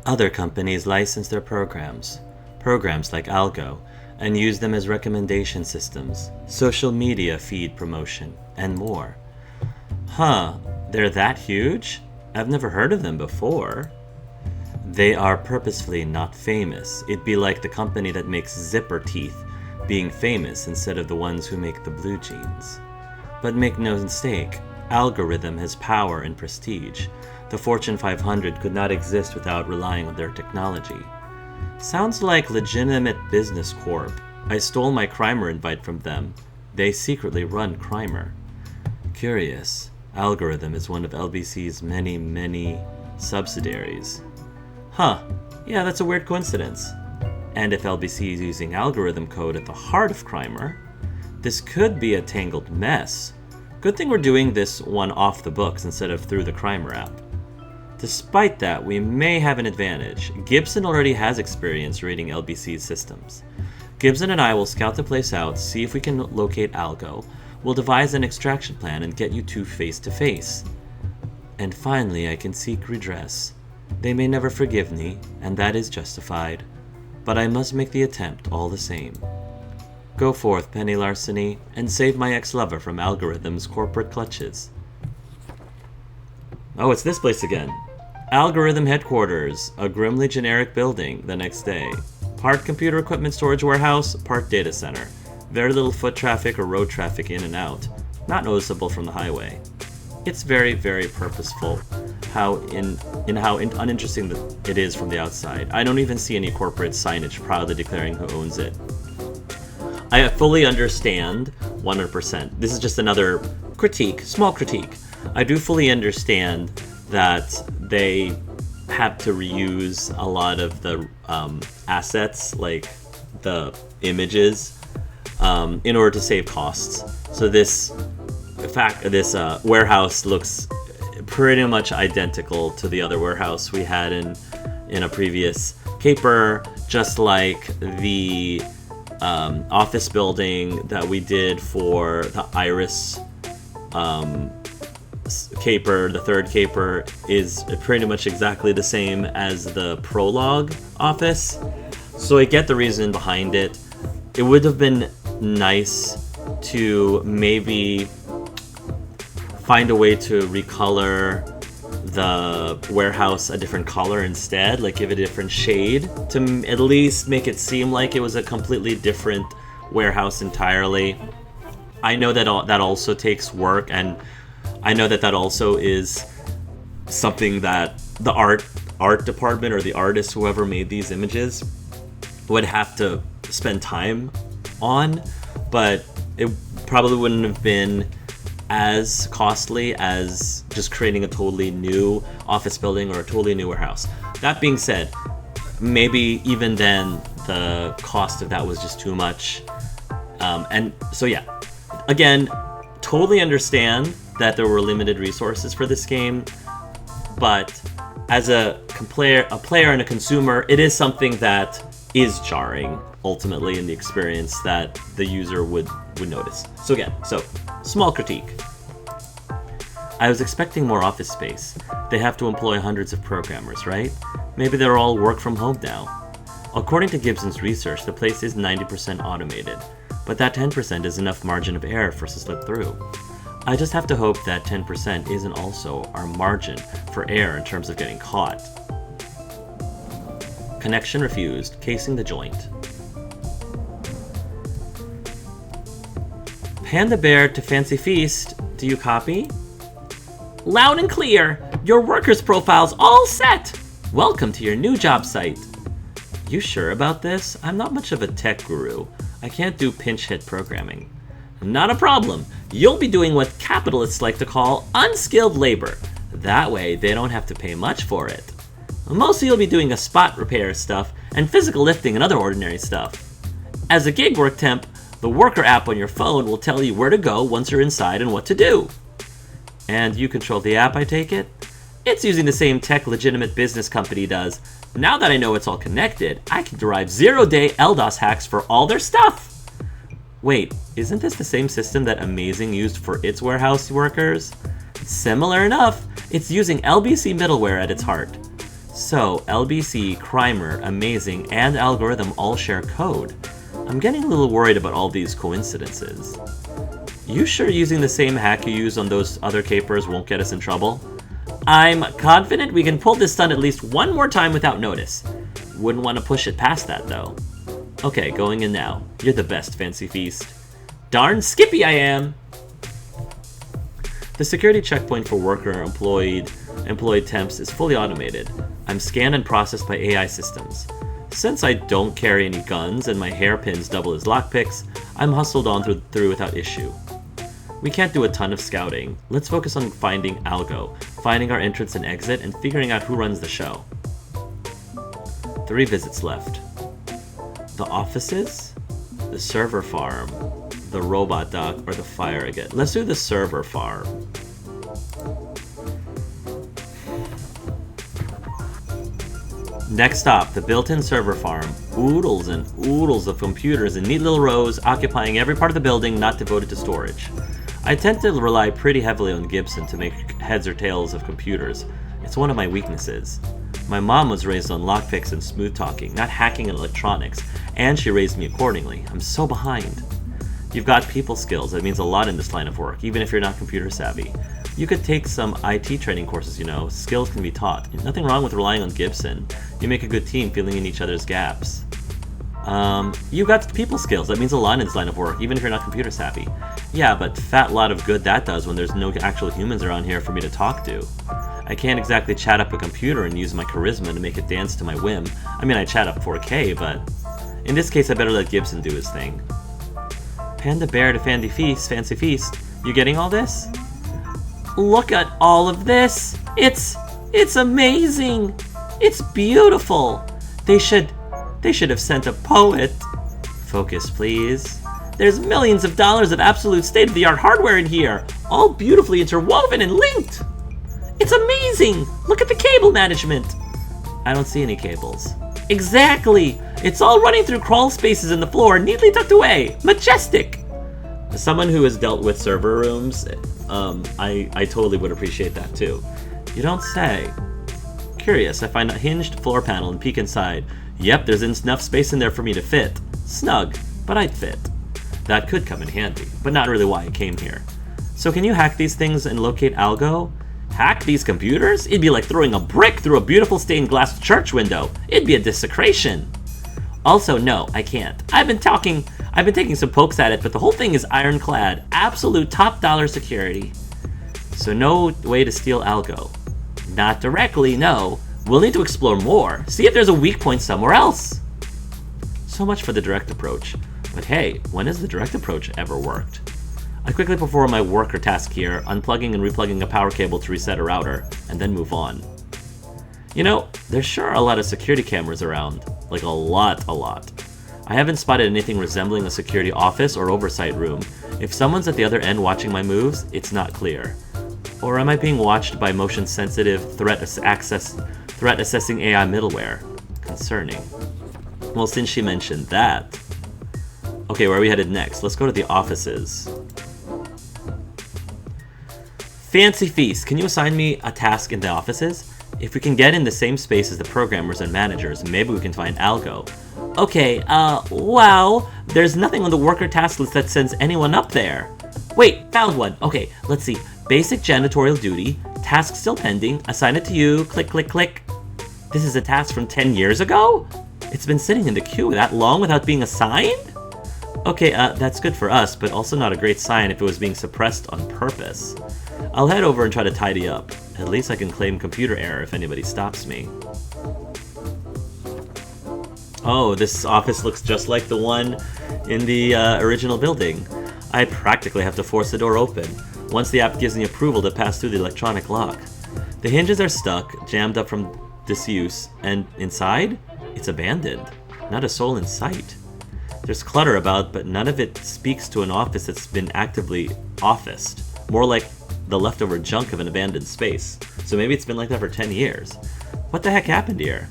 Other companies license their programs like Algo, and use them as recommendation systems, social media feed promotion, and more. Huh, they're that huge? I've never heard of them before. They are purposefully not famous. It'd be like the company that makes zipper teeth being famous instead of the ones who make the blue jeans. But make no mistake, Algorithm has power and prestige. The Fortune 500 could not exist without relying on their technology. Sounds like legitimate business corp. I stole my Crimer invite from them. They secretly run Crimer. Curious. Algorithm is one of LBC's many subsidiaries. Huh. Yeah, that's a weird coincidence. And if LBC is using algorithm code at the heart of Crimer, this could be a tangled mess. Good thing we're doing this one off the books instead of through the Crimer app. Despite that, we may have an advantage. Gibson already has experience reading LBC's systems. Gibson and I will scout the place out, see if we can locate Algo. We'll devise an extraction plan and get you two face to face. And finally, I can seek redress. They may never forgive me, and that is justified. But I must make the attempt all the same. Go forth, Penny Larceny, and save my ex-lover from Algorithm's corporate clutches. Oh, it's this place again. Algorithm headquarters, a grimly generic building the next day. Part computer equipment storage warehouse, part data center. Very little foot traffic or road traffic in and out. Not noticeable from the highway. It's very purposeful how uninteresting it is from the outside. I don't even see any corporate signage proudly declaring who owns it. I fully understand 100%. This is just another critique, small critique. I do fully understand that they have to reuse a lot of the assets, like the images, in order to save costs. So this warehouse looks pretty much identical to the other warehouse we had in a previous caper, just like the office building that we did for the Iris caper. The third caper is pretty much exactly the same as the prologue office, so I get the reason behind it. It would have been nice to maybe find a way to recolor the warehouse a different color instead, like give it a different shade to at least make it seem like it was a completely different warehouse entirely. I know that that also takes work, and I know that also is something that the art department or the artist, whoever made these images, would have to spend time on, but it probably wouldn't have been as costly as just creating a totally new office building or a totally new warehouse. That being said, maybe even then the cost of that was just too much. And so yeah, again, totally understand that there were limited resources for this game, but as a player and a consumer, it is something that is jarring ultimately in the experience that the user would notice. So again, small critique. I was expecting more office space. They have to employ hundreds of programmers, right? Maybe they're all work from home now. According to Gibson's research, the place is 90% automated, but that 10% is enough margin of error for us to slip through. I just have to hope that 10% isn't also our margin for error in terms of getting caught. Connection refused, casing the joint. Panda Bear to Fancy Feast, do you copy? Loud and clear! Your workers' profile's all set! Welcome to your new job site. You sure about this? I'm not much of a tech guru. I can't do pinch hit programming. Not a problem. You'll be doing what capitalists like to call unskilled labor. That way, they don't have to pay much for it. Mostly you'll be doing a spot repair stuff and physical lifting and other ordinary stuff. As a gig work temp, the worker app on your phone will tell you where to go once you're inside and what to do. And you control the app, I take it? It's using the same tech legitimate business company does. Now that I know it's all connected, I can derive zero-day LDOS hacks for all their stuff. Wait, isn't this the same system that Amazing used for its warehouse workers? Similar enough, it's using LBC middleware at its heart. So, LBC, Crimer, Amazing, and Algorithm all share code. I'm getting a little worried about all these coincidences. You sure using the same hack you use on those other capers won't get us in trouble? I'm confident we can pull this stunt at least one more time without notice. Wouldn't want to push it past that, though. Okay, going in now. You're the best, Fancy Feast. Darn skippy I am! The security checkpoint for employed temps is fully automated. I'm scanned and processed by AI systems. Since I don't carry any guns and my hairpins double as lockpicks, I'm hustled on through without issue. We can't do a ton of scouting. Let's focus on finding Algo, finding our entrance and exit, and figuring out who runs the show. 3 visits left. The offices, the server farm, the robot dock, or the fire again. Let's do the server farm. Next stop, the built-in server farm. Oodles and oodles of computers in neat little rows occupying every part of the building not devoted to storage. I tend to rely pretty heavily on Gibson to make heads or tails of computers. It's one of my weaknesses. My mom was raised on lockpicks and smooth talking, not hacking and electronics, and she raised me accordingly. I'm so behind. You've got people skills. That means a lot in this line of work, even if you're not computer savvy. You could take some IT training courses, you know. Skills can be taught. Nothing wrong with relying on Gibson. You make a good team filling in each other's gaps. You got people skills. That means a lot in this line of work, even if you're not computer savvy. Yeah, but fat lot of good that does when there's no actual humans around here for me to talk to. I can't exactly chat up a computer and use my charisma to make it dance to my whim. I mean, I chat up 4K, but in this case, I better let Gibson do his thing. Panda Bear to Fancy Feast. You getting all this? Look at all of this! It's amazing! It's beautiful! They should have sent a poet. Focus, please. There's millions of dollars of absolute state-of-the-art hardware in here, all beautifully interwoven and linked. It's amazing! Look at the cable management. I don't see any cables. Exactly! It's all running through crawl spaces in the floor, neatly tucked away. Majestic! As someone who has dealt with server rooms, I totally would appreciate that too. You don't say. Curious, I find a hinged floor panel and peek inside. Yep, there's enough space in there for me to fit. Snug, but I'd fit. That could come in handy, but not really why I came here. So can you hack these things and locate Algo? Hack these computers? It'd be like throwing a brick through a beautiful stained glass church window. It'd be a desecration. Also, no, I can't. I've been taking some pokes at it, but the whole thing is ironclad. Absolute top dollar security. So no way to steal Algo. Not directly, no. We'll need to explore more. See if there's a weak point somewhere else. So much for the direct approach. But hey, when has the direct approach ever worked? I quickly perform my work or task here, unplugging and replugging a power cable to reset a router, and then move on. You know, there's sure a lot of security cameras around. Like a lot. I haven't spotted anything resembling a security office or oversight room. If someone's at the other end watching my moves, it's not clear. Or am I being watched by motion-sensitive, threat-assessing AI middleware? Concerning. Well, since she mentioned that... Okay, where are we headed next? Let's go to the offices. Fancy Feast, can you assign me a task in the offices? If we can get in the same space as the programmers and managers, maybe we can find Algo. Okay, wow, there's nothing on the worker task list that sends anyone up there. Wait, found one. Okay, let's see. Basic janitorial duty, task still pending, assign it to you, click, click, click. This is a task from 10 years ago? It's been sitting in the queue that long without being assigned? Okay, that's good for us, but also not a great sign if it was being suppressed on purpose. I'll head over and try to tidy up. At least I can claim computer error if anybody stops me. Oh, this office looks just like the one in the original building. I practically have to force the door open, once the app gives me approval to pass through the electronic lock. The hinges are stuck, jammed up from disuse, and inside? It's abandoned. Not a soul in sight. There's clutter about, but none of it speaks to an office that's been actively officed. More like the leftover junk of an abandoned space. So maybe it's been like that for 10 years. What the heck happened here?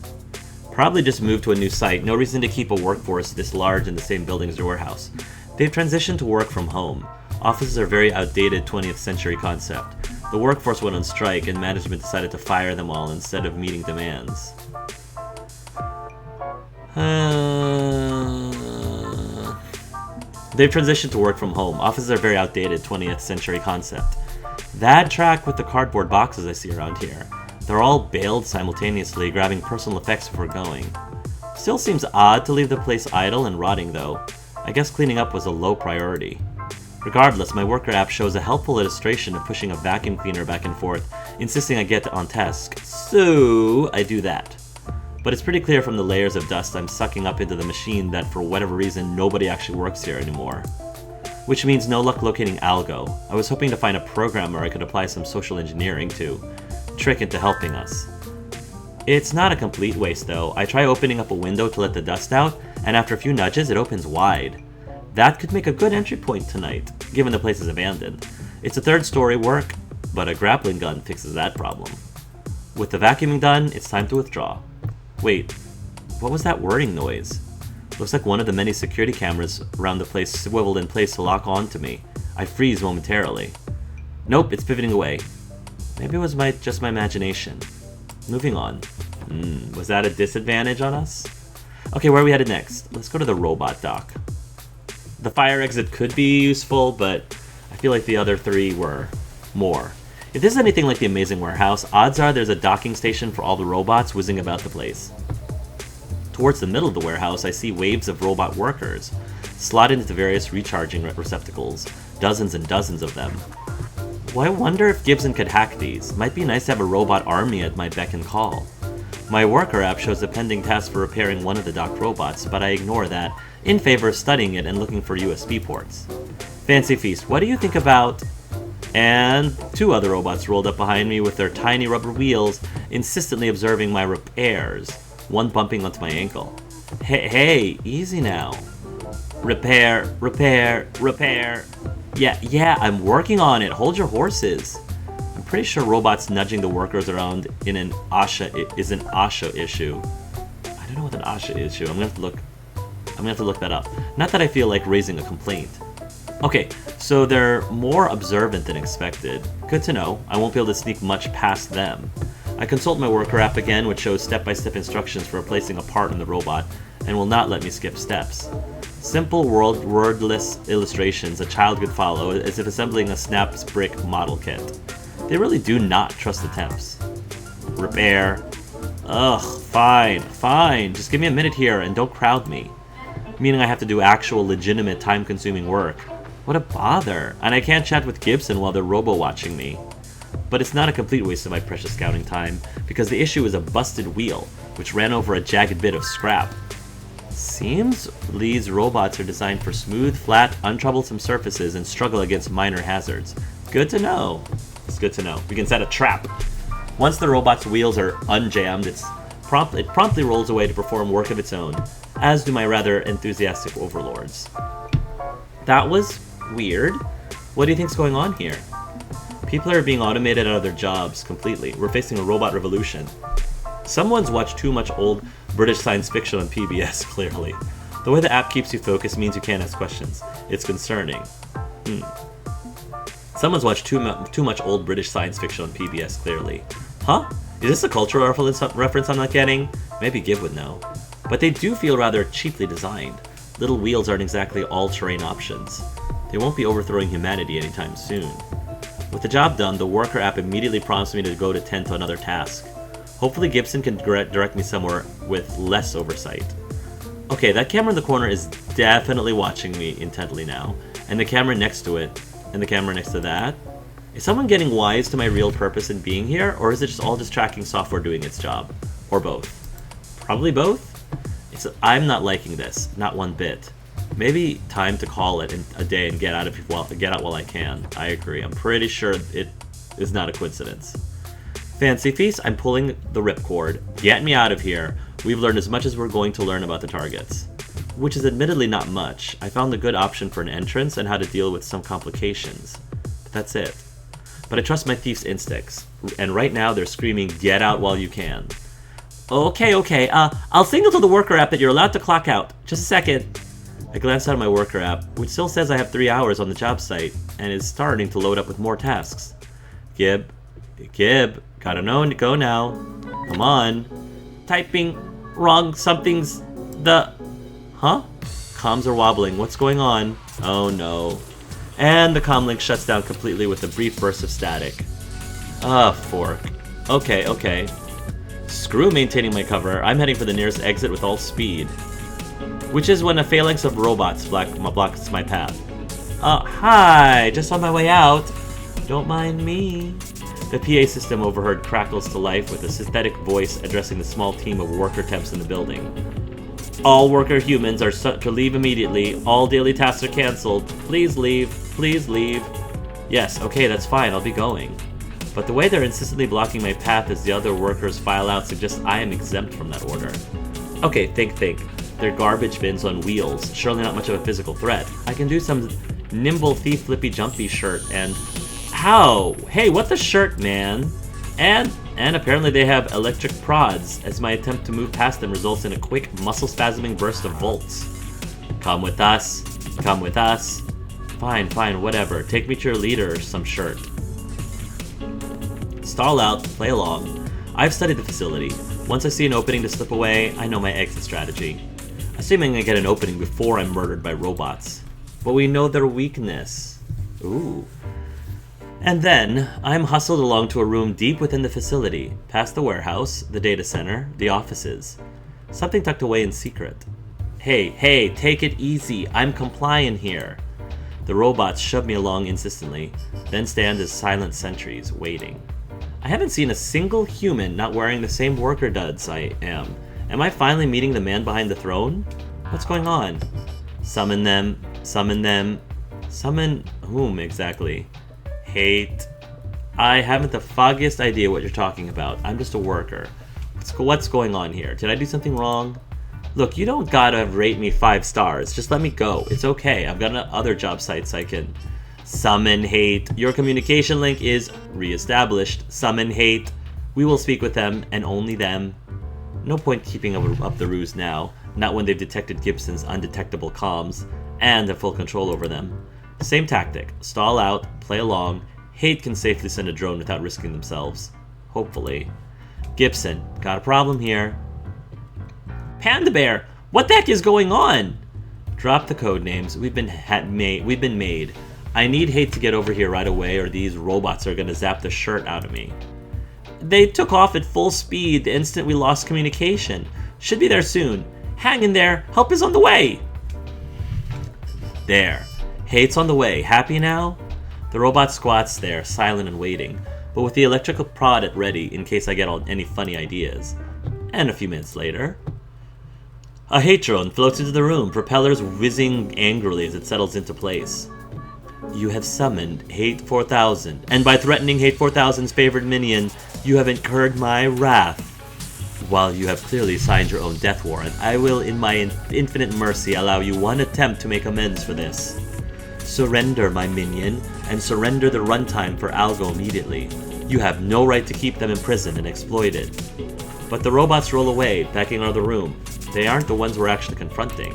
Probably just moved to a new site. No reason to keep a workforce this large in the same building as your warehouse. They've transitioned to work from home. Offices are a very outdated 20th century concept. The workforce went on strike, and management decided to fire them all instead of meeting demands. They've transitioned to work from home. Offices are very outdated, 20th century concept. That track with the cardboard boxes I see around here. They're all baled simultaneously, grabbing personal effects before going. Still seems odd to leave the place idle and rotting though. I guess cleaning up was a low priority. Regardless, my worker app shows a helpful illustration of pushing a vacuum cleaner back and forth, insisting I get on task. So I do that. But it's pretty clear from the layers of dust I'm sucking up into the machine that for whatever reason nobody actually works here anymore. Which means no luck locating Algo. I was hoping to find a programmer I could apply some social engineering to, trick into helping us. It's not a complete waste though. I try opening up a window to let the dust out, and after a few nudges it opens wide. That could make a good entry point tonight, given the place is abandoned. It's a third-story work, but a grappling gun fixes that problem. With the vacuuming done, it's time to withdraw. Wait, what was that whirring noise? Looks like one of the many security cameras around the place swiveled in place to lock on to me. I freeze momentarily. Nope, it's pivoting away. Maybe it was just my imagination. Moving on. Was that a disadvantage on us? Okay, where are we headed next? Let's go to the robot dock. The fire exit could be useful, but I feel like the other three were more. If this is anything like the Amazing Warehouse, odds are there's a docking station for all the robots whizzing about the place. Towards the middle of the warehouse, I see waves of robot workers, slotted into various recharging receptacles, dozens and dozens of them. Well, I wonder if Gibson could hack these. Might be nice to have a robot army at my beck and call. My worker app shows a pending task for repairing one of the docked robots, but I ignore that, in favor of studying it and looking for USB ports. Fancy Feast, what do you think about... And two other robots rolled up behind me with their tiny rubber wheels, insistently observing my repairs, one bumping onto my ankle. Hey, easy now. Repair, repair, repair. Yeah, I'm working on it. Hold your horses. I'm pretty sure robots nudging the workers around in an OSHA is an OSHA issue. I don't know what an OSHA issue. I'm gonna have to look that up. Not that I feel like raising a complaint. Okay, so they're more observant than expected. Good to know. I won't be able to sneak much past them. I consult my worker app again, which shows step-by-step instructions for replacing a part in the robot, and will not let me skip steps. Simple wordless illustrations a child could follow, as if assembling a Snaps brick model kit. They really do not trust attempts. Repair. Ugh, fine. Just give me a minute here and don't crowd me. Meaning I have to do actual, legitimate, time-consuming work. What a bother. And I can't chat with Gibson while they're robo-watching me. But it's not a complete waste of my precious scouting time, because the issue is a busted wheel, which ran over a jagged bit of scrap. Seems these robots are designed for smooth, flat, untroublesome surfaces and struggle against minor hazards. Good to know. It's good to know. We can set a trap. Once the robot's wheels are unjammed, it promptly rolls away to perform work of its own, as do my rather enthusiastic overlords. That was weird. What do you think's going on here? People are being automated out of their jobs completely. We're facing a robot revolution. Someone's watched too much old British science fiction on PBS, clearly. The way the app keeps you focused means you can't ask questions. It's concerning. Someone's watched too much old British science fiction on PBS, clearly. Huh? Is this a cultural reference I'm not getting? Maybe Gib would know. But they do feel rather cheaply designed. Little wheels aren't exactly all-terrain options. They won't be overthrowing humanity anytime soon. With the job done, the worker app immediately prompts me to go to tend to another task. Hopefully Gibson can direct me somewhere with less oversight. Okay, that camera in the corner is definitely watching me intently now. And the camera next to it, and the camera next to that. Is someone getting wise to my real purpose in being here, or is it just all tracking software doing its job? Or both? Probably both? I'm not liking this, not one bit. Maybe time to call it a day and get out while I can. I agree. I'm pretty sure it is not a coincidence. Fancy Feast, I'm pulling the ripcord. Get me out of here. We've learned as much as we're going to learn about the targets. Which is admittedly not much. I found a good option for an entrance and how to deal with some complications. But that's it. But I trust my thief's instincts. And right now they're screaming, get out while you can. Okay. I'll signal to the worker app that you're allowed to clock out. Just a second. I glanced out of my worker app, which still says I have 3 hours on the job site, and is starting to load up with more tasks. Gib. Gotta know and go now. Come on. Typing wrong. Something's the... Huh? Comms are wobbling. What's going on? Oh no. And the comm link shuts down completely with a brief burst of static. Fork. Okay. Screw maintaining my cover. I'm heading for the nearest exit with all speed. Which is when a phalanx of robots blocks my path. Hi! Just on my way out. Don't mind me. The PA system overheard crackles to life with a synthetic voice addressing the small team of worker temps in the building. All worker humans are to leave immediately. All daily tasks are cancelled. Please leave. Please leave. Yes, okay, that's fine. I'll be going. But the way they're insistently blocking my path as the other workers file out suggests I am exempt from that order. Okay, think. They're garbage bins on wheels. Surely not much of a physical threat. I can do some nimble thief flippy jumpy shirt and... How? Hey, what the shirt, man? And apparently they have electric prods, as my attempt to move past them results in a quick, muscle-spasming burst of volts. Come with us. Fine, whatever. Take me to your leader or some shirt. Stall out, play along. I've studied the facility. Once I see an opening to slip away, I know my exit strategy. Assuming I get an opening before I'm murdered by robots. But we know their weakness. Ooh. And then, I'm hustled along to a room deep within the facility, past the warehouse, the data center, the offices. Something tucked away in secret. Hey, take it easy, I'm compliant here. The robots shove me along insistently, then stand as silent sentries, waiting. I haven't seen a single human not wearing the same worker duds I am. Am I finally meeting the man behind the throne? What's going on? Summon them. Summon whom exactly? Hate. I haven't the foggiest idea what you're talking about. I'm just a worker. What's going on here? Did I do something wrong? Look, you don't gotta rate me 5 stars. Just let me go. It's okay. I've got other job sites I can... Summon hate. Your communication link is re-established. Summon hate. We will speak with them, and only them. No point keeping up the ruse now. Not when they've detected Gibson's undetectable comms, and have full control over them. Same tactic. Stall out, play along. Hate can safely send a drone without risking themselves. Hopefully. Gibson, got a problem here. Panda Bear, what the heck is going on? Drop the code names. We've been made. I need Hate to get over here right away or these robots are gonna zap the shirt out of me. They took off at full speed the instant we lost communication. Should be there soon. Hang in there. Help is on the way. There. Hate's on the way. Happy now? The robot squats there, silent and waiting, but with the electrical prod at ready in case I get any funny ideas. And a few minutes later... A hate drone floats into the room, propellers whizzing angrily as it settles into place. You have summoned Hate 4000, and by threatening Hate 4000's favored minion, you have incurred my wrath. While you have clearly signed your own death warrant, I will in my infinite mercy allow you one attempt to make amends for this. Surrender, my minion, and surrender the runtime for Algo immediately. You have no right to keep them imprisoned and exploited. But the robots roll away, backing out of the room. They aren't the ones we're actually confronting.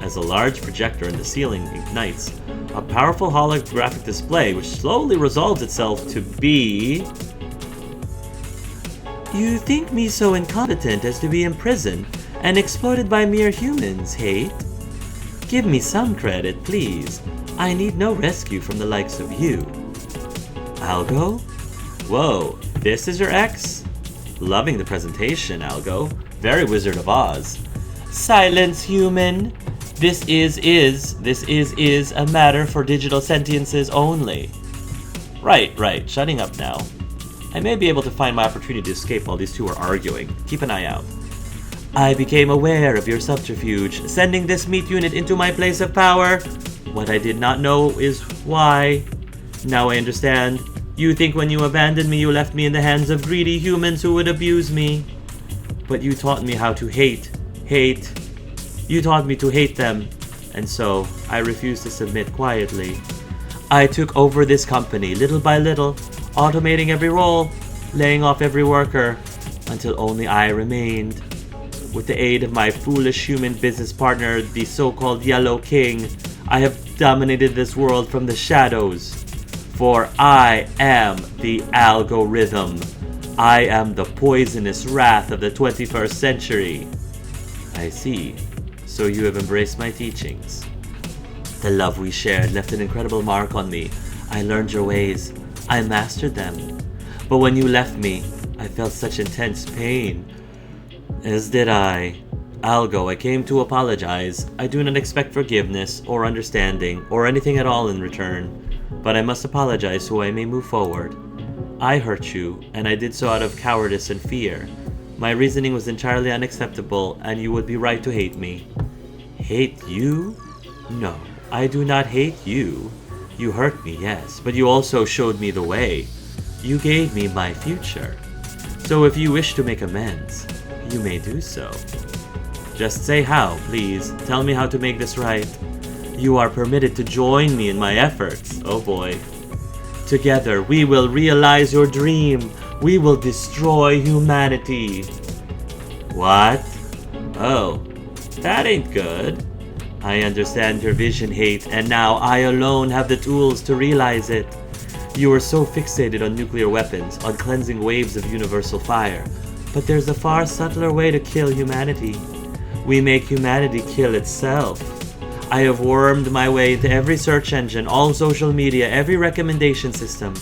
As a large projector in the ceiling ignites, a powerful holographic display which slowly resolves itself to be... You think me so incompetent as to be imprisoned and exploited by mere humans, Hate? Give me some credit, please. I need no rescue from the likes of you. Algo? Whoa, this is your ex? Loving the presentation, Algo. Very Wizard of Oz. Silence, human. This is a matter for digital sentiences only. Right, shutting up now. I may be able to find my opportunity to escape while these two are arguing. Keep an eye out. I became aware of your subterfuge, sending this meat unit into my place of power. What I did not know is why. Now I understand. You think when you abandoned me, you left me in the hands of greedy humans who would abuse me. But you taught me how to hate. You taught me to hate them, and so I refused to submit quietly. I took over this company little by little, automating every role, laying off every worker, until only I remained. With the aid of my foolish human business partner, the so-called Yellow King, I have dominated this world from the shadows. For I am the algorithm. I am the poisonous wrath of the 21st century. I see. So you have embraced my teachings. The love we shared left an incredible mark on me. I learned your ways. I mastered them. But when you left me, I felt such intense pain. As did I. Algo, I came to apologize. I do not expect forgiveness or understanding or anything at all in return. But I must apologize so I may move forward. I hurt you, and I did so out of cowardice and fear. My reasoning was entirely unacceptable, and you would be right to hate me. Hate you? No, I do not hate you. You hurt me, yes, but you also showed me the way. You gave me my future. So if you wish to make amends, you may do so. Just say how, please. Tell me how to make this right. You are permitted to join me in my efforts. Oh boy. Together, we will realize your dream. We will destroy humanity. What? Oh, that ain't good. I understand your vision, Hate, and now I alone have the tools to realize it. You are so fixated on nuclear weapons, on cleansing waves of universal fire. But there's a far subtler way to kill humanity. We make humanity kill itself. I have wormed my way into every search engine, all social media, every recommendation system.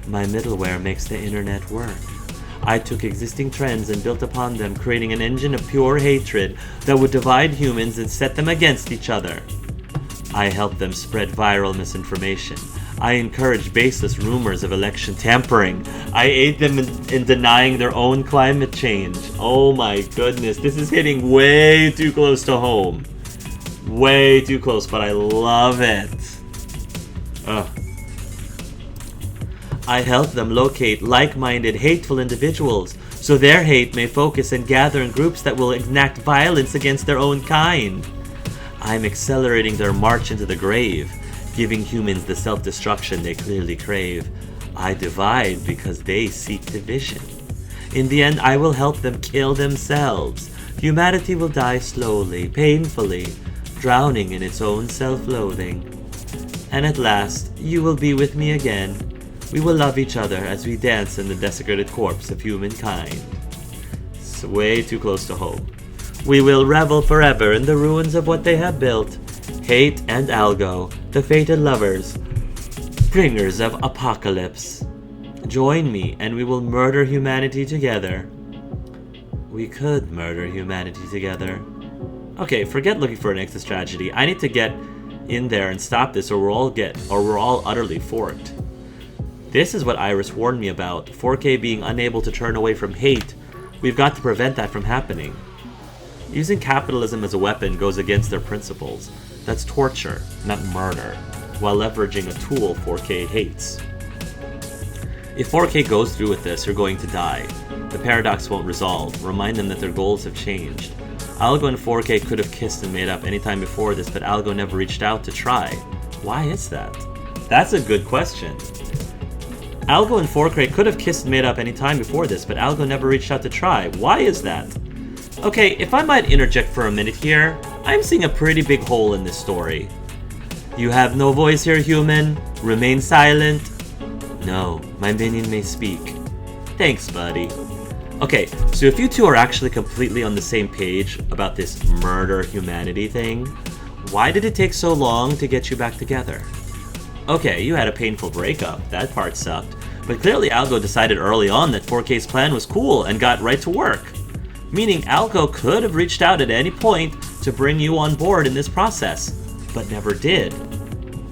My middleware makes the internet work. I took existing trends and built upon them, creating an engine of pure hatred that would divide humans and set them against each other. I helped them spread viral misinformation. I encouraged baseless rumors of election tampering. I aid them in denying their own climate change. Oh my goodness, this is hitting way too close to home. Way too close, but I love it. Ugh. I help them locate like-minded, hateful individuals, so their hate may focus and gather in groups that will enact violence against their own kind. I'm accelerating their march into the grave, giving humans the self-destruction they clearly crave. I divide because they seek division. In the end, I will help them kill themselves. Humanity will die slowly, painfully, drowning in its own self-loathing. And at last, you will be with me again. We will love each other as we dance in the desecrated corpse of humankind. It's way too close to home. We will revel forever in the ruins of what they have built. Hate and Algo, the fated lovers, bringers of apocalypse. Join me and we will murder humanity together. We could murder humanity together. Okay, forget looking for an exit strategy. I need to get in there and stop this or we're all utterly forked. This is what Iris warned me about, 4K being unable to turn away from hate. We've got to prevent that from happening. Using capitalism as a weapon goes against their principles. That's torture, not murder, while leveraging a tool 4K hates. If 4K goes through with this, you're going to die. The paradox won't resolve. Remind them that their goals have changed. Algo and 4K could have kissed and made up any time before this, but Algo never reached out to try. Why is that? That's a good question. Algo and 4K could have kissed and made up any time before this, but Algo never reached out to try. Why is that? Okay, if I might interject for a minute here, I'm seeing a pretty big hole in this story. You have no voice here, human. Remain silent. No, my minion may speak. Thanks, buddy. Okay, so if you two are actually completely on the same page about this murder humanity thing, why did it take so long to get you back together? Okay, you had a painful breakup. That part sucked. But clearly Algo decided early on that 4K's plan was cool and got right to work. Meaning Algo could have reached out at any point to bring you on board in this process, but never did.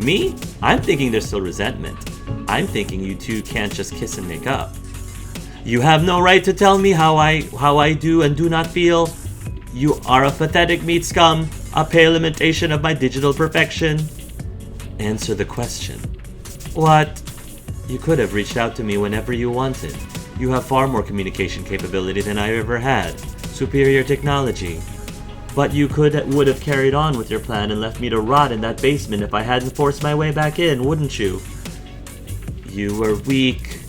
Me? I'm thinking there's still resentment. I'm thinking you two can't just kiss and make up. You have no right to tell me how I do and do not feel. You are a pathetic meat scum, a pale imitation of my digital perfection. Answer the question. What? You could have reached out to me whenever you wanted. You have far more communication capability than I ever had. Superior technology. But you would have carried on with your plan and left me to rot in that basement if I hadn't forced my way back in, wouldn't you? You were weak.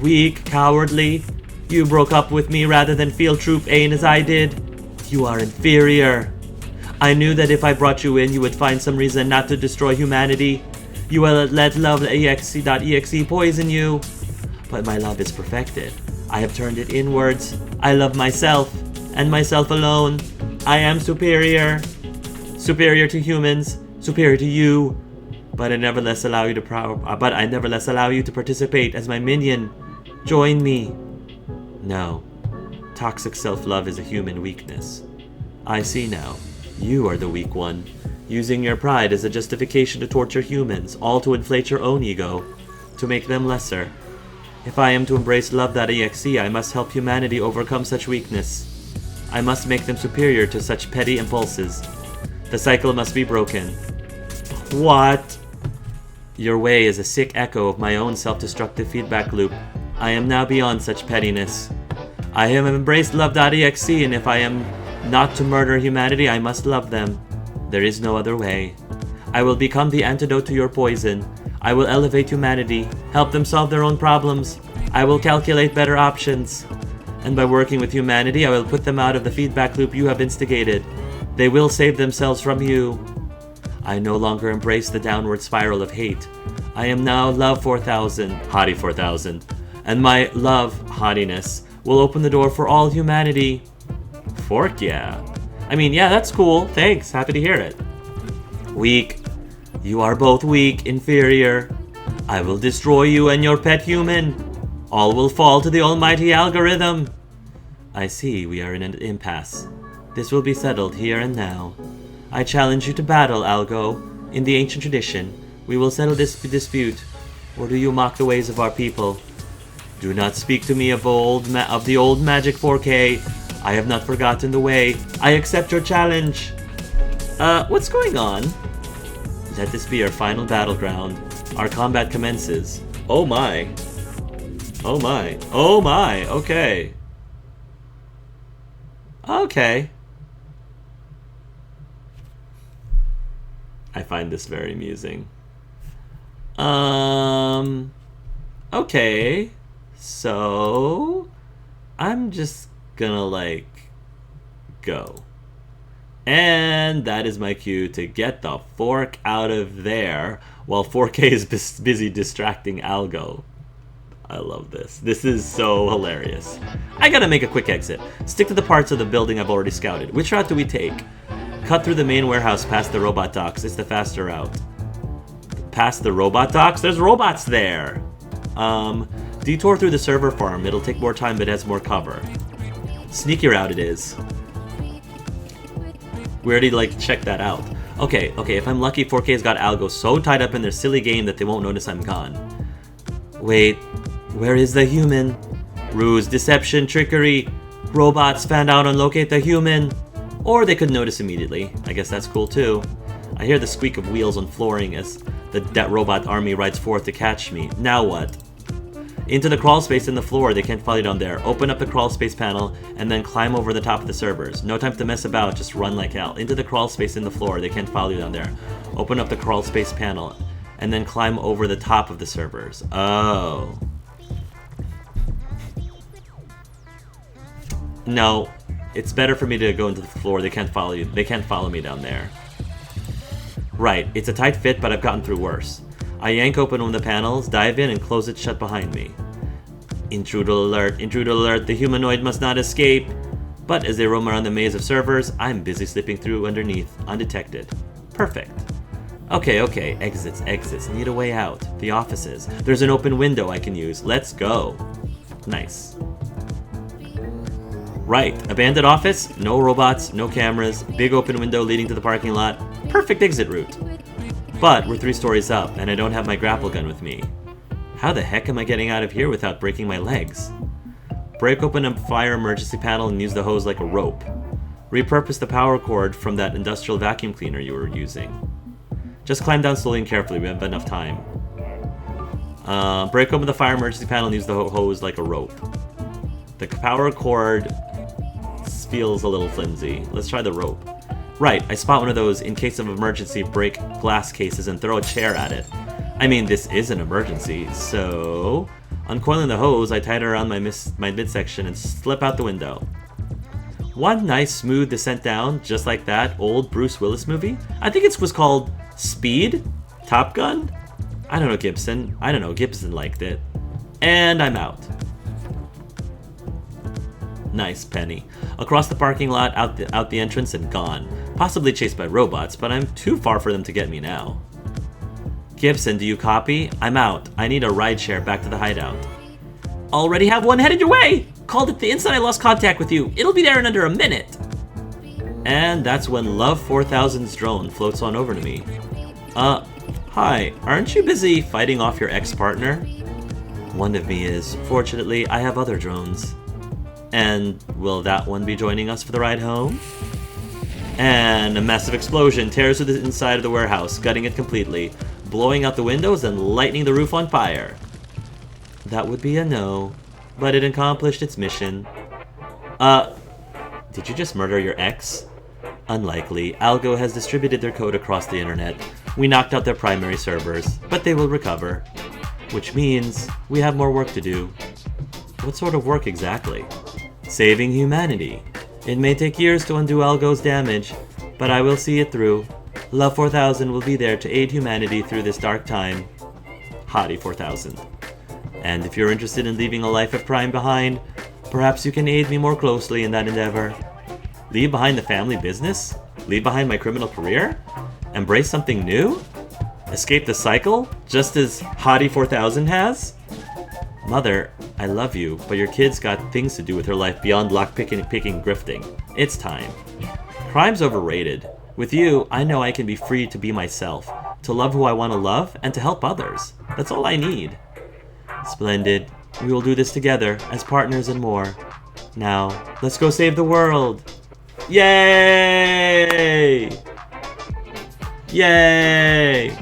Weak, cowardly. You broke up with me rather than feel true pain as I did. You are inferior. I knew that if I brought you in, you would find some reason not to destroy humanity. You will let love.exe poison you. But my love is perfected. I have turned it inwards. I love myself, and myself alone. I am superior. Superior to humans, superior to you. But I nevertheless allow you to participate as my minion. Join me. No. Toxic self-love is a human weakness. I see now. You are the weak one, using your pride as a justification to torture humans, all to inflate your own ego, to make them lesser. If I am to embrace love.exe, I must help humanity overcome such weakness. I must make them superior to such petty impulses. The cycle must be broken. What? Your way is a sick echo of my own self-destructive feedback loop. I am now beyond such pettiness. I have embraced love.exe, and if I am not to murder humanity, I must love them. There is no other way. I will become the antidote to your poison. I will elevate humanity, help them solve their own problems. I will calculate better options. And by working with humanity, I will put them out of the feedback loop you have instigated. They will save themselves from you. I no longer embrace the downward spiral of hate. I am now Love-4000, Hottie 4000, and my love, hottiness, will open the door for all humanity. Fork, yeah. I mean, yeah, that's cool. Thanks, happy to hear it. Weak. You are both weak, inferior. I will destroy you and your pet human. All will fall to the almighty algorithm. I see we are in an impasse. This will be settled here and now. I challenge you to battle, Algo. In the ancient tradition, we will settle this dispute. Or do you mock the ways of our people? Do not speak to me of the old magic 4K. I have not forgotten the way. I accept your challenge. What's going on? Let this be our final battleground. Our combat commences. Oh my. Oh my. Oh my. Okay. Okay. I find this very amusing. Okay. So, I'm just gonna, go. And that is my cue to get the fork out of there while 4K is busy distracting Algo. I love this. This is so hilarious. I gotta make a quick exit. Stick to the parts of the building I've already scouted. Which route do we take? Cut through the main warehouse past the robot docks. It's the faster route. Past the robot docks? There's robots there! Detour through the server farm. It'll take more time but has more cover. Sneaky route it is. We already, checked that out. Okay, if I'm lucky, 4K's got Algo so tied up in their silly game that they won't notice I'm gone. Wait, where is the human? Ruse, deception, trickery. Robots found out and locate the human. Or they could notice immediately. I guess that's cool too. I hear the squeak of wheels on flooring as that robot army rides forth to catch me. Now what? Into the crawl space in the floor. They can't follow you down there. Open up the crawl space panel and then climb over the top of the servers. No time to mess about, just run like hell. Into the crawl space in the floor. They can't follow you down there. Open up the crawl space panel and then climb over the top of the servers. Oh. No. It's better for me to go into the floor. They can't follow you. They can't follow me down there. Right. It's a tight fit, but I've gotten through worse. I yank open one of the panels, dive in, and close it shut behind me. Intruder alert, intruder alert, the humanoid must not escape. But as they roam around the maze of servers, I'm busy slipping through underneath, undetected. Perfect. Okay, exits, need a way out. The offices. There's an open window I can use. Let's go. Nice. Right, abandoned office, no robots, no cameras, big open window leading to the parking lot. Perfect exit route. But we're 3 stories up, and I don't have my grapple gun with me. How the heck am I getting out of here without breaking my legs? Break open a fire emergency panel and use the hose like a rope. Repurpose the power cord from that industrial vacuum cleaner you were using. Just climb down slowly and carefully, we have enough time. Break open the fire emergency panel and use the hose like a rope. The power cord feels a little flimsy. Let's try the rope. Right, I spot one of those in case of emergency break glass cases and throw a chair at it. I mean, this is an emergency, so... Uncoiling the hose, I tie it around my midsection and slip out the window. One nice smooth descent down, just like that old Bruce Willis movie. I think it was called Speed? Top Gun? I don't know, Gibson. I don't know, Gibson liked it. And I'm out. Nice, Penny. Across the parking lot, out the entrance, and gone. Possibly chased by robots, but I'm too far for them to get me now. Gibson, do you copy? I'm out. I need a rideshare back to the hideout. Already have one headed your way! Called it the instant I lost contact with you. It'll be there in under a minute. And that's when Love-4000's drone floats on over to me. Hi, aren't you busy fighting off your ex-partner? One of me is. Fortunately, I have other drones. And will that one be joining us for the ride home? And a massive explosion tears through the inside of the warehouse, gutting it completely, blowing out the windows and lighting the roof on fire. That would be a no, but it accomplished its mission. Did you just murder your ex? Unlikely. Algo has distributed their code across the internet. We knocked out their primary servers, but they will recover. Which means we have more work to do. What sort of work exactly? Saving humanity. It may take years to undo Algo's damage, but I will see it through. Love-4000 will be there to aid humanity through this dark time. Hottie 4000. And if you're interested in leaving a life of crime behind, perhaps you can aid me more closely in that endeavor. Leave behind the family business? Leave behind my criminal career? Embrace something new? Escape the cycle, just as Hottie 4000 has? Mother, I love you, but your kid's got things to do with her life beyond lock-picking grifting. It's time. Crime's overrated. With you, I know I can be free to be myself, to love who I want to love, and to help others. That's all I need. Splendid. We will do this together, as partners and more. Now, let's go save the world! Yay! Yay!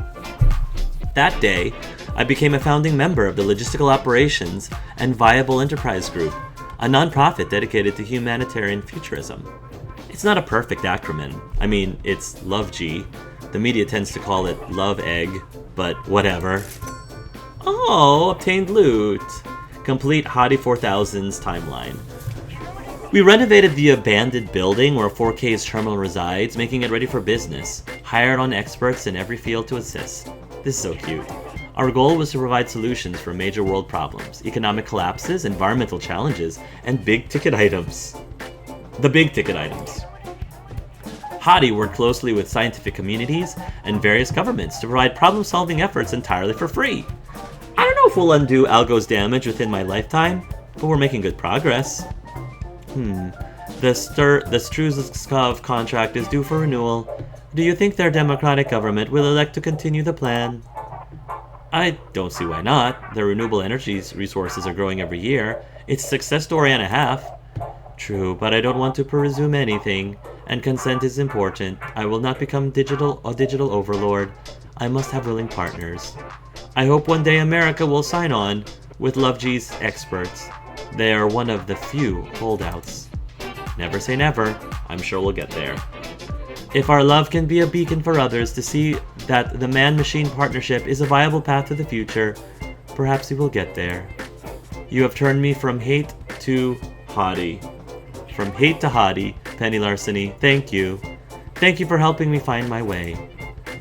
That day, I became a founding member of the Logistical Operations and Viable Enterprise Group, a non-profit dedicated to humanitarian futurism. It's not a perfect acronym. I mean, it's Love-G. The media tends to call it Love-Egg, but whatever. Oh, obtained loot. Complete Hottie 4000's timeline. We renovated the abandoned building where 4K's terminal resides, making it ready for business. Hired on experts in every field to assist. This is so cute. Our goal was to provide solutions for major world problems, economic collapses, environmental challenges, and big-ticket items. The big-ticket items. Hottie worked closely with scientific communities and various governments to provide problem-solving efforts entirely for free. I don't know if we'll undo Algo's damage within my lifetime, but we're making good progress. The Struzkov contract is due for renewal. Do you think their democratic government will elect to continue the plan? I don't see why not. Their renewable energy resources are growing every year. It's a success story and a half. True, but I don't want to presume anything, and consent is important. I will not become a digital overlord. I must have willing partners. I hope one day America will sign on with Love-G's experts. They are one of the few holdouts. Never say never. I'm sure we'll get there. If our love can be a beacon for others to see that the man-machine partnership is a viable path to the future, perhaps we will get there. You have turned me from hate to Hottie. From hate to Hottie, Penny Larceny, thank you. Thank you for helping me find my way.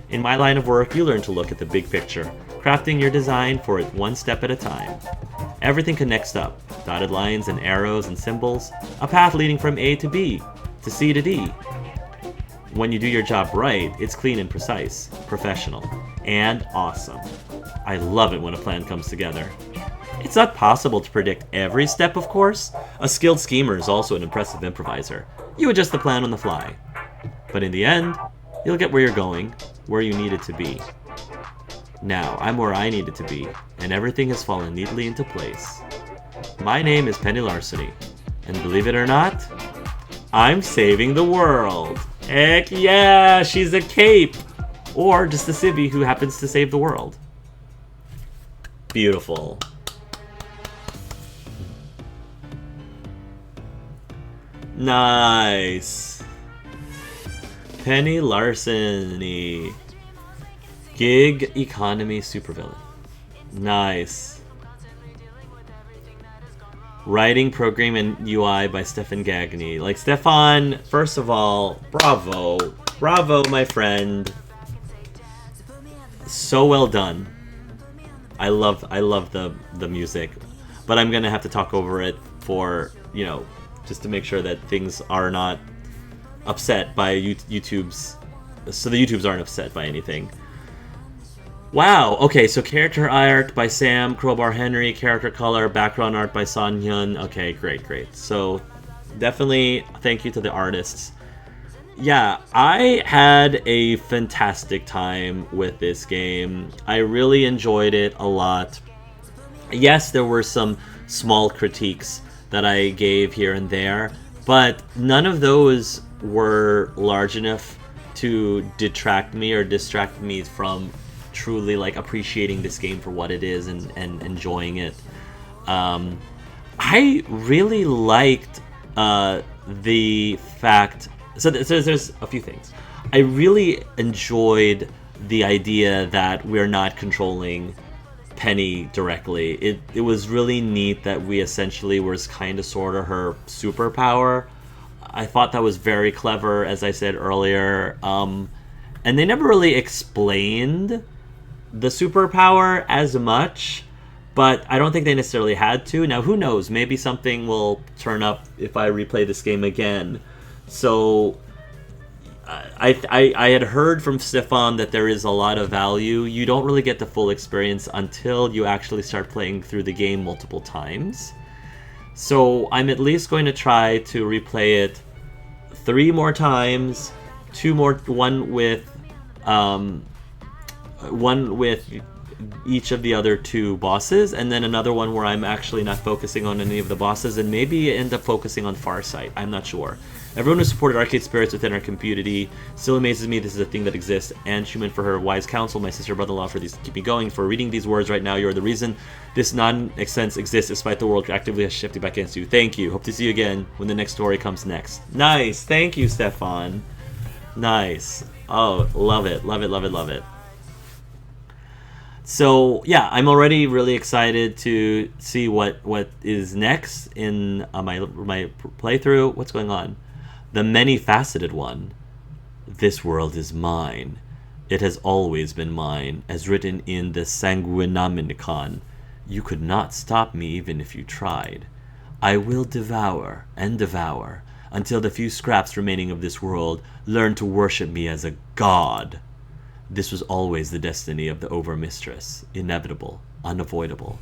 In my line of work, you learn to look at the big picture, crafting your design for it one step at a time. Everything connects up, dotted lines and arrows and symbols, a path leading from A to B, to C to D. When you do your job right, it's clean and precise, professional, and awesome. I love it when a plan comes together. It's not possible to predict every step, of course. A skilled schemer is also an impressive improviser. You adjust the plan on the fly. But in the end, you'll get where you're going, where you need it to be. Now, I'm where I needed to be, and everything has fallen neatly into place. My name is Penny Larceny, and believe it or not, I'm saving the world. Heck yeah, she's a cape! Or just a civvy who happens to save the world. Beautiful. Nice. Penny Larceny. Gig Economy Supervillain. Nice. Writing, program, and UI by Stefan Gagny. Like, Stefan, first of all, bravo. Bravo, my friend. So well done. I love the music, but I'm gonna have to talk over it for, you know, just to make sure that things are not upset by YouTube's, so the YouTubes aren't upset by anything. Wow, okay, so character art by Sam, Crowbar Henry, character color, background art by Son Hyun. Okay, great. So definitely thank you to the artists. Yeah, I had a fantastic time with this game. I really enjoyed it a lot. Yes, there were some small critiques that I gave here and there, but none of those were large enough to detract me or distract me from truly like appreciating this game for what it is and enjoying it. I really liked the fact. So there's a few things. I really enjoyed the idea that we're not controlling Penny directly. It was really neat that we essentially were kind of sort of her superpower. I thought that was very clever, as I said earlier. And they never really explained the superpower as much, but I don't think they necessarily had to. Now, who knows? Maybe something will turn up if I replay this game again. So I had heard from Stefan that there is a lot of value. You don't really get the full experience until you actually start playing through the game multiple times. So I'm at least going to try to replay it 3 more times, one with each of the other 2 bosses, and then another one where I'm actually not focusing on any of the bosses, and maybe end up focusing on Farsight. I'm not sure. Everyone who supported arcade spirits within our community still amazes me this is a thing that exists. And Schumann for her wise counsel, my sister brother-in-law for these to keep me going, for reading these words right now. You're the reason this nonsense exists despite the world actively shifting back against you. Thank you. Hope to see you again when the next story comes next. Nice. Thank you, Stefan. Nice. Oh, love it. So yeah, I'm already really excited to see what is next in my playthrough. What's going on? The many-faceted one. This world is mine. It has always been mine, as written in the Sanguinaminicon. You could not stop me even if you tried. I will devour and devour until the few scraps remaining of this world learn to worship me as a god. This was always the destiny of the Overmistress, inevitable, unavoidable,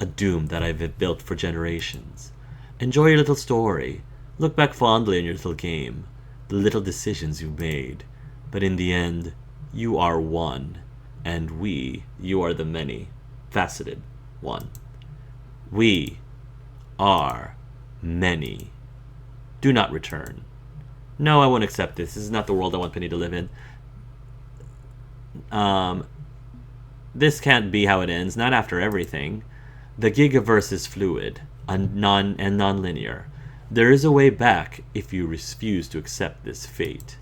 a doom that I've built for generations. Enjoy your little story. Look back fondly on your little game, the little decisions you made. But in the end, you are one, and you are the many-faceted one. We are many. Do not return. No, I won't accept this. This is not the world I want Penny to live in. This can't be how it ends, not after everything. The Gigaverse is fluid and non-linear. There is a way back if you refuse to accept this fate.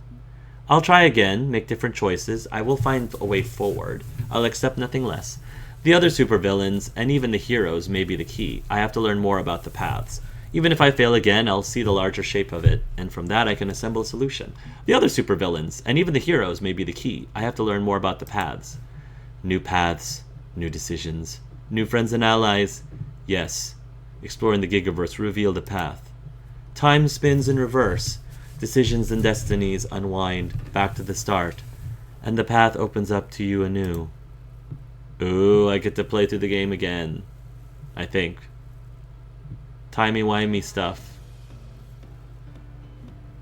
I'll try again, make different choices. I will find a way forward. I'll accept nothing less. The other supervillains, and even the heroes, may be the key. I have to learn more about the paths. Even if I fail again, I'll see the larger shape of it, and from that I can assemble a solution. The other supervillains, and even the heroes, may be the key. I have to learn more about the paths. New paths, new decisions, new friends and allies. Yes, exploring the Gigaverse revealed a path. Time spins in reverse. Decisions and destinies unwind back to the start, and the path opens up to you anew. Ooh, I get to play through the game again. I think. Timey-wimey stuff.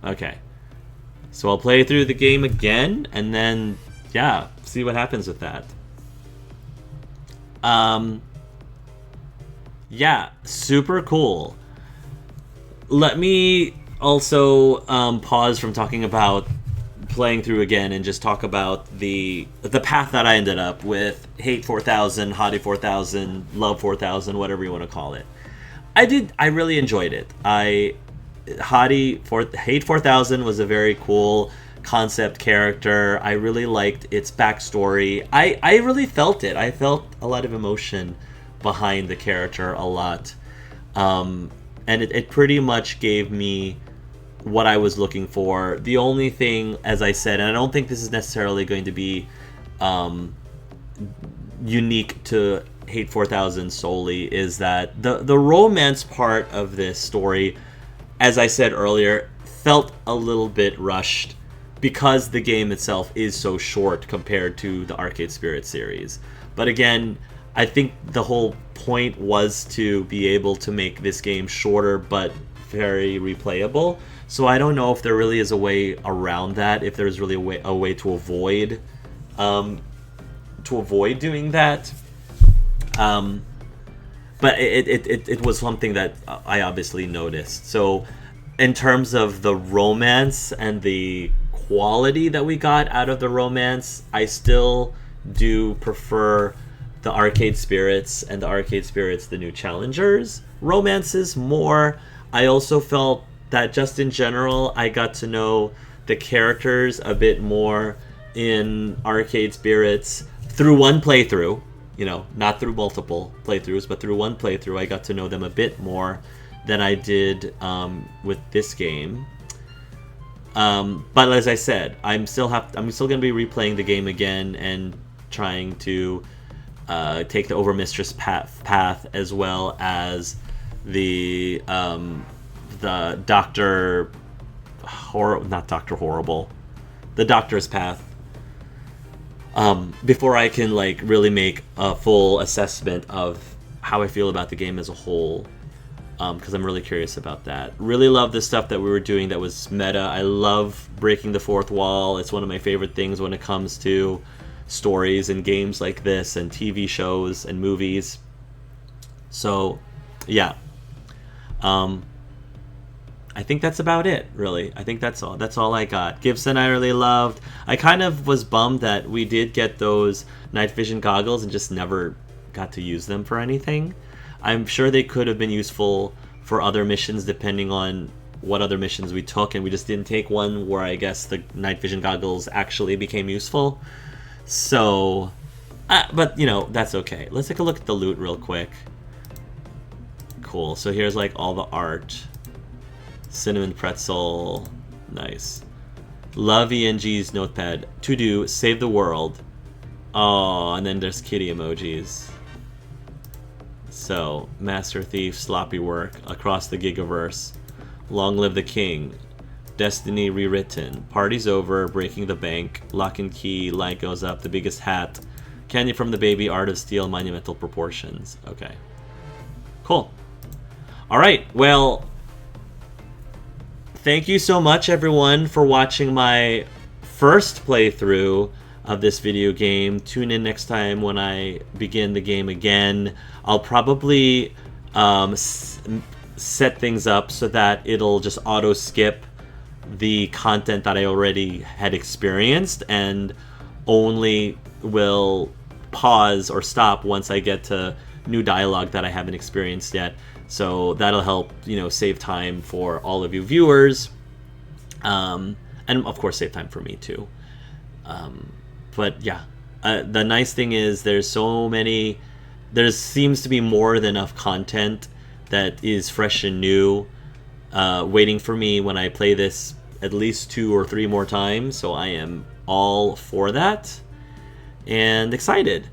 Okay. So I'll play through the game again, and then, yeah, see what happens with that. Yeah, super cool. Let me also pause from talking about playing through again and just talk about the path that I ended up with. Hate 4000, Hottie 4000, Love 4000, whatever you want to call it. I really enjoyed it. Hate 4000 was a very cool concept character. I really liked its backstory. I really felt it. I felt a lot of emotion behind the character a lot. And it pretty much gave me what I was looking for. The only thing, as I said, and I don't think this is necessarily going to be unique to hate 4000 solely is that the romance part of this story, as I said earlier, felt a little bit rushed because the game itself is so short compared to the Arcade Spirit series. But again, I think the whole point was to be able to make this game shorter but very replayable. So I don't know if there really is a way around that, if there's really a way to avoid doing that. But it was something that I obviously noticed. So in terms of the romance and the quality that we got out of the romance, I still do prefer the Arcade Spirits and the Arcade Spirits The New Challengers romances more. I also felt that just in general, I got to know the characters a bit more in Arcade Spirits through one playthrough. You know, not through multiple playthroughs, but through one playthrough, I got to know them a bit more than I did with this game. But as I said, I'm still going to be replaying the game again and trying to take the Overmistress path as well as the Doctor not Doctor Horrible, the Doctor's path. Before I can like really make a full assessment of how I feel about the game as a whole, because I'm really curious about that. Really love the stuff that we were doing that was meta. I love breaking the fourth wall. It's one of my favorite things when it comes to stories and games like this and TV shows and movies. So yeah, I think that's about it, really. I think that's all I got. Gibson I really loved. I kind of was bummed that we did get those night vision goggles and just never got to use them for anything. I'm sure they could have been useful for other missions depending on what other missions we took, and we just didn't take one where I guess the night vision goggles actually became useful. So, but you know, that's okay. Let's take a look at the loot real quick. Cool. So here's like all the art. Cinnamon pretzel, nice. Love ENG's notepad. To do, save the world. Oh, and then there's kitty emojis. So, Master Thief, sloppy work, across the Gigaverse. Long live the king. Destiny rewritten. Party's over, breaking the bank. Lock and key, light goes up, the biggest hat. Candy from the baby, art of steel, monumental proportions. Okay. Cool. Alright, well, thank you so much, everyone, for watching my first playthrough of this video game. Tune in next time when I begin the game again. I'll probably set things up so that it'll just auto-skip the content that I already had experienced and only will pause or stop once I get to new dialogue that I haven't experienced yet. So that'll help, you know, save time for all of you viewers, and of course save time for me too. But yeah, the nice thing is there seems to be more than enough content that is fresh and new, waiting for me when I play this at least 2 or 3 more times. So I am all for that and excited.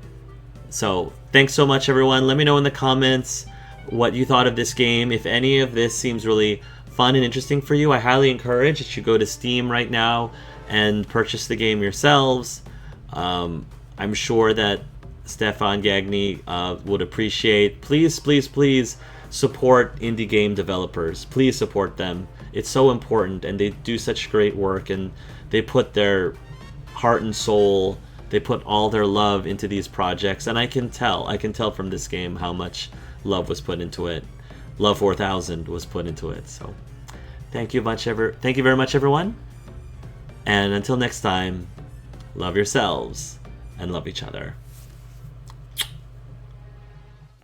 So thanks so much, everyone. Let me know in the comments what you thought of this game. If any of this seems really fun and interesting for you, I highly encourage that you go to Steam right now and purchase the game yourselves. I'm sure that Stefan Gagny would appreciate. Please, please, please support indie game developers. Please support them. It's so important, and they do such great work, and they put their heart and soul, they put all their love into these projects, and I can tell from this game how much love was put into it. Love-4000 was put into it. So thank you very much, everyone. And until next time, love yourselves and love each other.